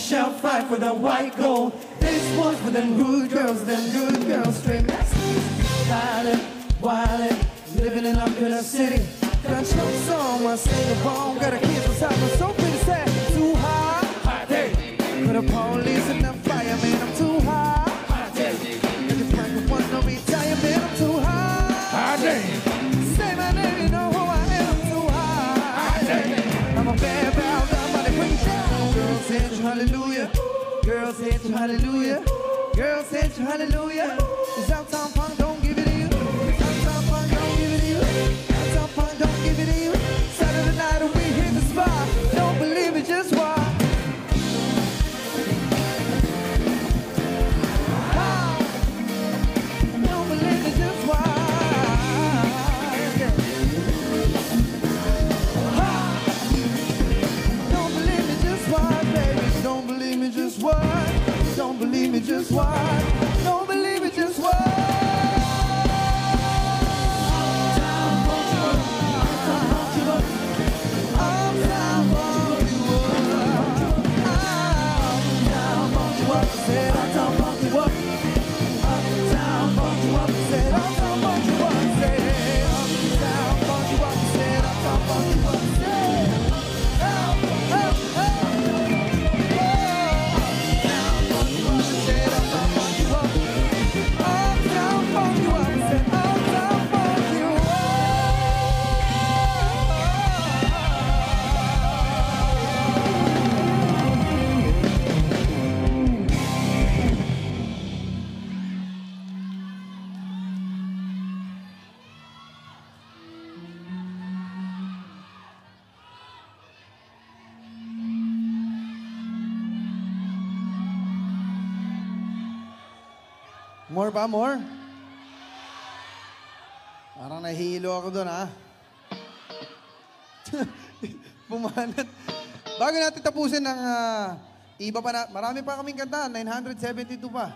[SPEAKER 2] shelf right for the white gold. This one's for them good girls, straight wildin', wildin', living in up in the city. Got a choke song, I sing a bone, got a kiss on top, I'm so pretty sad, too high. Hot day. Put the police in the fire, man, I'm too high. Hot day. If you prank with one, no retirement, I'm too high. Hot day. Say my name, you know who I am, I'm too high. Hot day. I'm a bad bound, somebody bring it down. Girls hit you, hallelujah. Girls hit you, hallelujah. Girls hit you, hallelujah. It's Uptown Funk, don't give it to you. Uptown Funk, don't give it to you. Uptown Funk, don't give it to you. Saturday night and we hit the spot. Don't believe it, just watch. Don't believe it, just watch. Don't believe me, just watch, baby. Don't believe me, just watch. Don't believe me, just watch. Don't believe me, just watch.
[SPEAKER 1] More ba? More? Parang nahihilo ako doon, ha? Bumanat. Bago natin tapusin ng iba pa na, marami pa kaming kanta, 972 pa.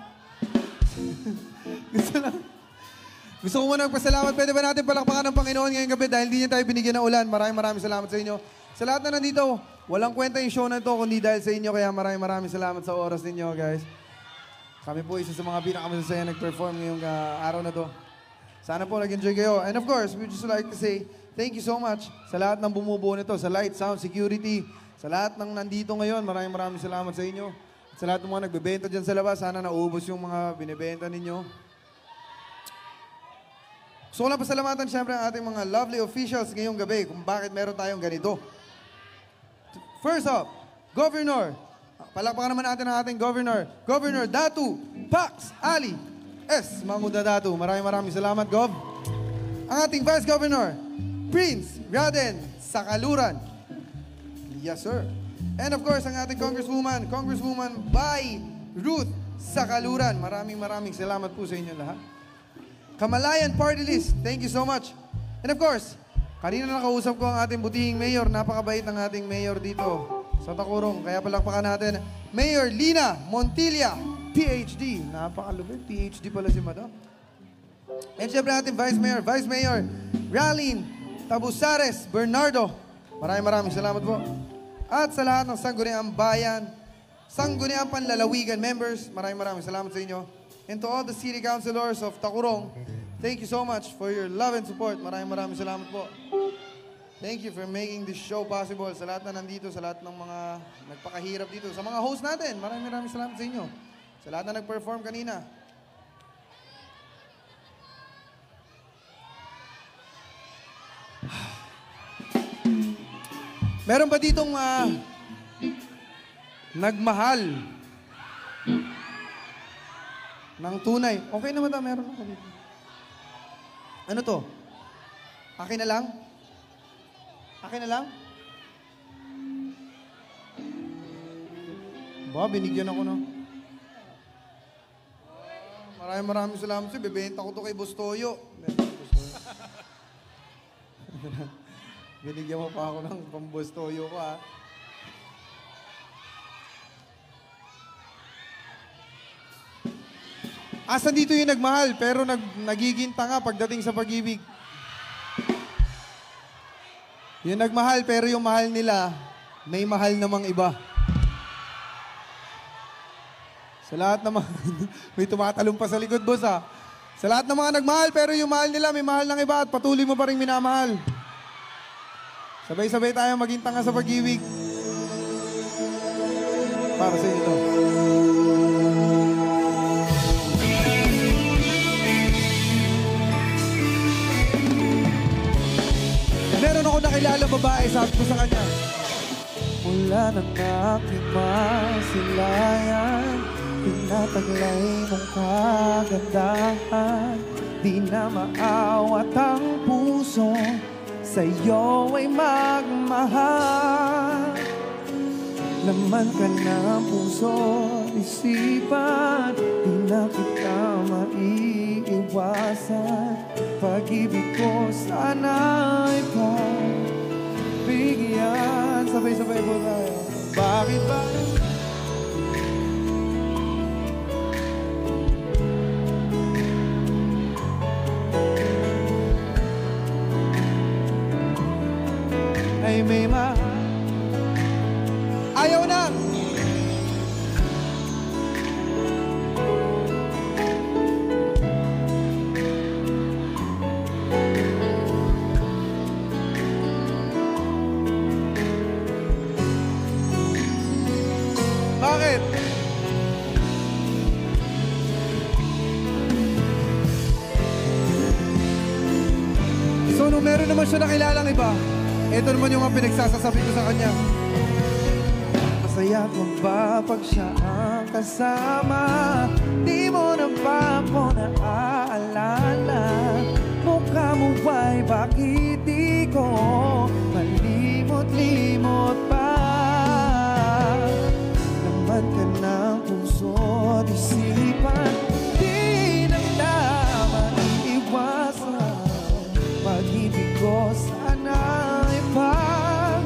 [SPEAKER 1] Gusto ko muna magpasalamat. Pwede ba natin palakpakan ng Panginoon ngayong gabi dahil hindi niya tayo binigyan ng ulan. Maraming salamat sa inyo. Sa lahat na nandito, walang kwenta yung show na ito kundi dahil sa inyo. Kaya maraming salamat sa oras ninyo, guys. Kami po isa sa mga pinakamasasaya nag-perform ngayong araw na to. Sana po nag-enjoy kayo. And of course, we just like to say thank you so much sa lahat ng bumubuo nito, sa light, sound, security, sa lahat ng nandito ngayon. Maraming salamat sa inyo. At sa lahat ng mga nagbebenta dyan sa labas, sana naubos yung mga binibenta ninyo. Gusto ko lang pasalamatan siyempre ang ating mga lovely officials ngayong gabi kung bakit meron tayong ganito. First up, Governor. Palakpakan naman natin ang ating Governor. Governor Datu Pax Ali S. Mahmuda Datu. Maraming salamat, Gov. Ang ating Vice Governor, Prince Raden Sakaluran. Yes, sir. And of course, ang ating Congresswoman Bai Ruth Sakaluran. Maraming salamat po sa inyo lahat. Kamalayan Party List, thank you so much. And of course, kanina nakausap ko ang ating butihing mayor. Napakabait ng ating mayor dito sa Tacurong. Kaya palakpakan natin, Mayor Lina Montilla, PhD. Napakalupit, PhD pala si Madam. And syempre ating Vice Mayor Ralin Tabusares Bernardo. Maraming salamat po. At sa lahat ng Sangguniang Bayan, Sangguniang Panlalawigan members, maraming salamat sa inyo. And to all the city councilors of Tacurong, thank you so much for your love and support. Maraming salamat po. Thank you for making this show possible. Sa lahat na nandito, sa lahat ng mga nagpakahirap dito, sa mga host natin, maraming salamat sa inyo. Sa lahat na nag-perform kanina. Meron ba ditong nagmahal ng tunay? Okay naman daw, meron ako dito. Ano to? Akin na lang? Akin na lang? Ba, binigyan ako na. Maraming salamat sa'yo. Bebenta ko to kay Bustoyo. Binigyan mo pa ako ng pambustoyo ko, ha? Asa dito yung nagmahal, pero nagiging tanga pagdating sa pag-ibig. Yung nagmahal, pero yung mahal nila, may mahal namang iba. Sa lahat ng mga... may tumatalong pa sa likod, boss, ha? Sa lahat ng mga nagmahal, pero yung mahal nila, may mahal ng iba at patuloy mo pa rin minamahal. Sabay-sabay tayo maging tanga sa pag-ibig. Para sa inyo to. Meron ako nakilala babae, sabi ko sa kanya,
[SPEAKER 2] Mula ng aking masilayan, tinataglay mong kagandahan. Di na maawat ang puso, sa'yo ay magmahal. Laman ka ng puso, isipan, di na kita maiiwasan. Pag-ibig ko sana'y pagbigyan. Sabay-sabay po tayo. Bakit ba? Ay may
[SPEAKER 1] ayaw na! Bakit? So, nung meron naman siya nakilalang iba, ito naman yung mga pinagsasasabi ko sa kanya.
[SPEAKER 2] Masaya ko ba pag siya ang kasama? Di mo na ba ako naaalala? Mukha mo ba'y bakit di ko malimot-limot pa? Laman ka ng puso at isipan, di na naman iwasan. Pag-ibig ko sana ay pagbigyan.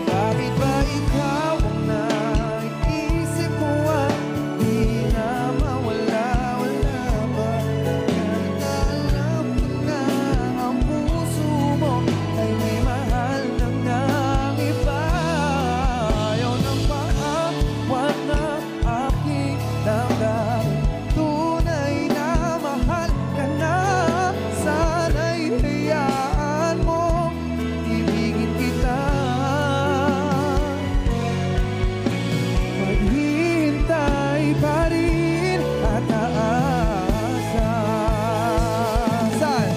[SPEAKER 2] Bakit ba ikaw ang naiisip ko at di na mawala-wala ba? Kahit na alam ko na ang puso mo ay may mahal na ngang iba. Ayaw nang maawat na aking damdamin. Tunay na mahal ka na. Sana'y hayaan mo, ibigin kita. Maghihintay pa rin at aasa. Saan?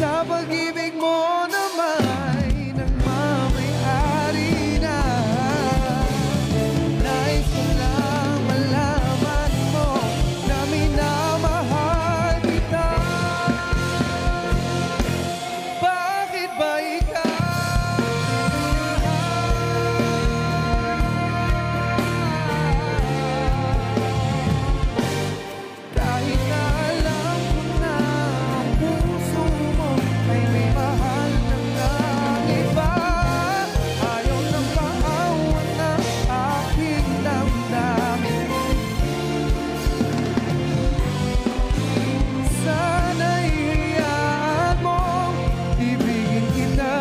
[SPEAKER 2] Sa pag-ibig mo na may nagmamayari na. Nais ko lang malaman mo na minamahal kita. Bakit ba kahit na alam ko na ang puso mo ay may mahal ng iba. Ayaw nang paawan ng aking damdamin. Sana'y hayaan mo, ibigin kita.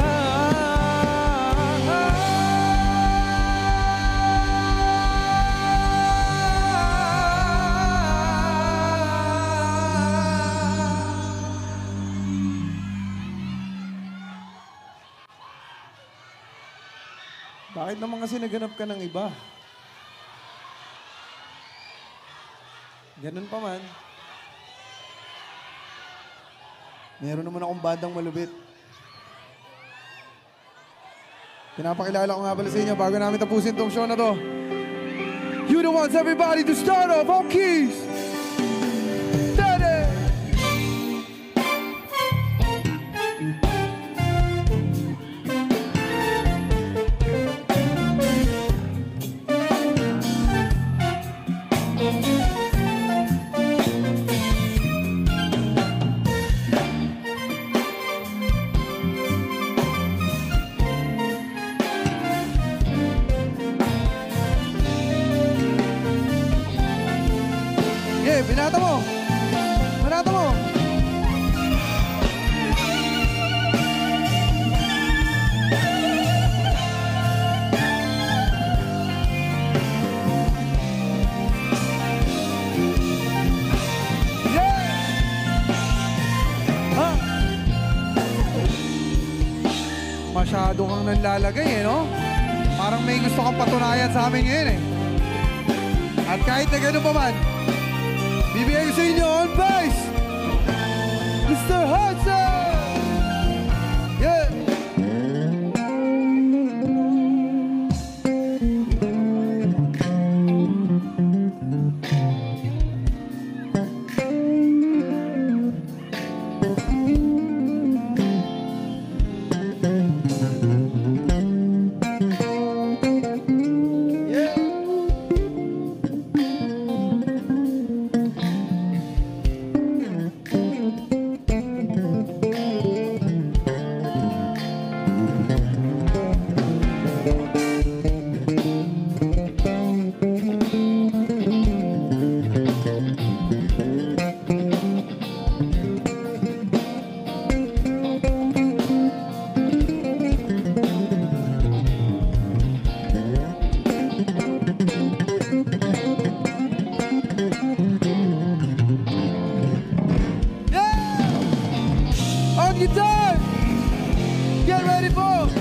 [SPEAKER 1] Bakit naman kasi naganap ka ng iba? Ganun pa man. Meron naman akong bandang malupit. Pinapakilala ko nga pala sa inyo bago namin tapusin tong show na to. You the ones, everybody, to start off on keys. Daddy! Yeah, binata mo! Binata mo! mukhang nanlalagay no? Parang may gusto kang patunayan sa amin ngayon At kahit na gano'n pa man, bibigay ko sa inyo on bass, Mr. Hudson! Yeah! Guitar! Get ready for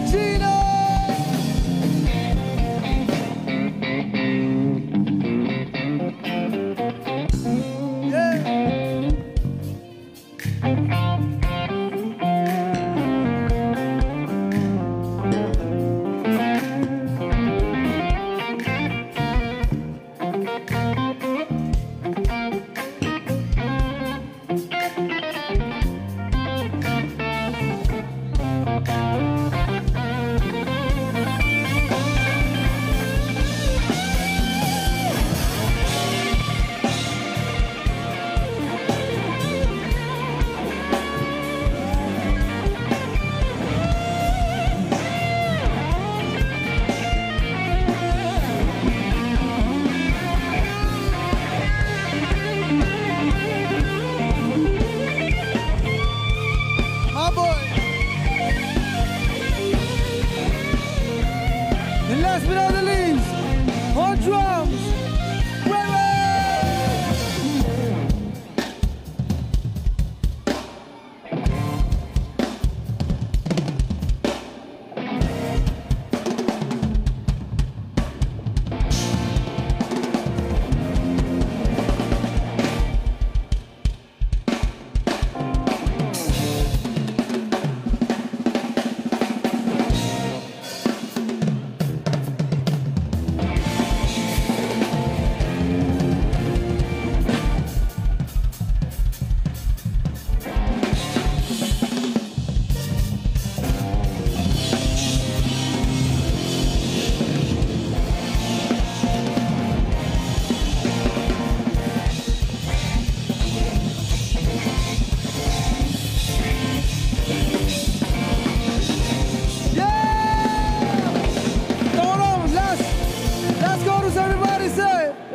[SPEAKER 1] Gino! Yeah! And last but not the least, on drums,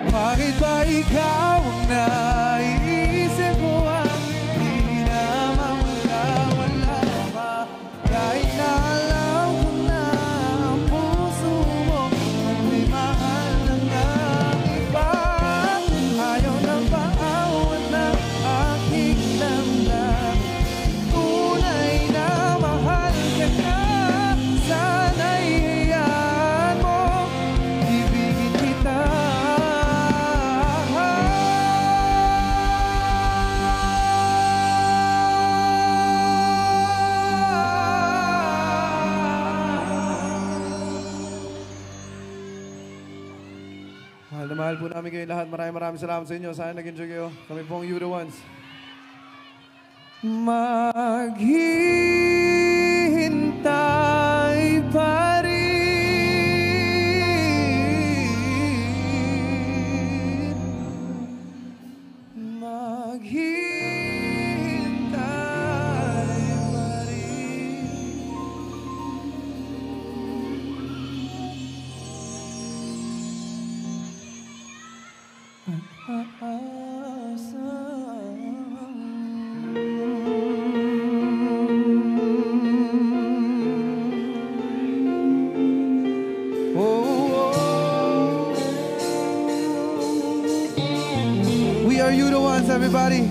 [SPEAKER 1] bakit ba ikaw ang naiisip ko ang di na mawala pa? Kahit na alam ko na ang puso mo ay mahal ng iba. Ayaw na paawan ng aking damdamin. Tunay na mahal ka na. Sana'y hayaan mo ibigin kita. Mahal na mahal po namin kayo lahat. Maraming salamat sa inyo. Sana nag-enjoy kayo. Kami pong You The Ones. Maghihintay pa rin. Maghihintay pa rin. We are You The Ones, everybody.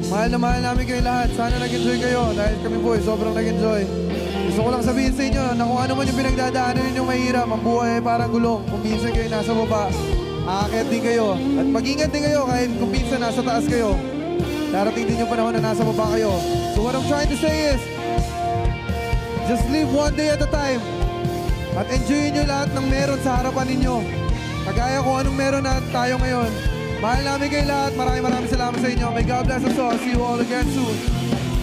[SPEAKER 1] Mahal na mahal namin kayo lahat. Sana nag-enjoy kayo dahil kami po sobrang nag-enjoy. Gusto ko lang sabihin sa inyo na kung ano man yung pinagdadaanan ninyong mahirap, ang buhay ay parang gulong. Kung minsan kayo nasa baba, aakyat din kayo. At mag-ingat din kayo kahit kung minsan nasa taas kayo. Darating din yung panahon na nasa baba kayo. So what I'm trying to say is, just live one day at a time. At enjoyin nyo lahat ng meron sa harapan ninyo. Kagaya kung anong meron na tayo ngayon. Mahal namin kayo lahat. Maraming salamat sa inyo. May God bless us all. See you all again soon.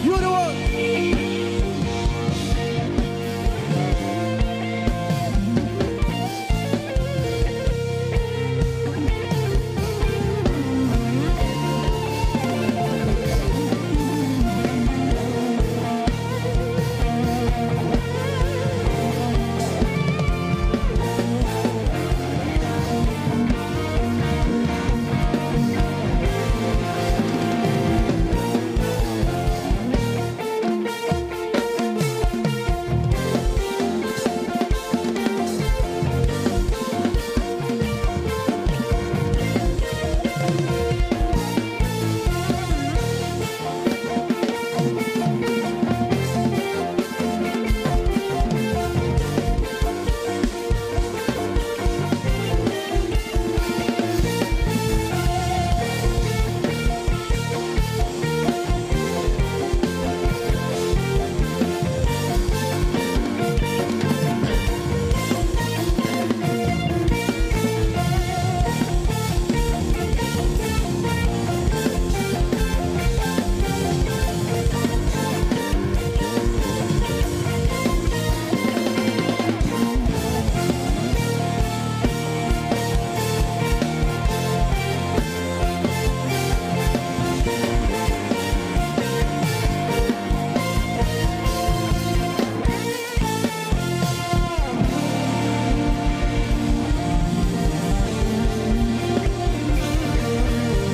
[SPEAKER 1] You the one!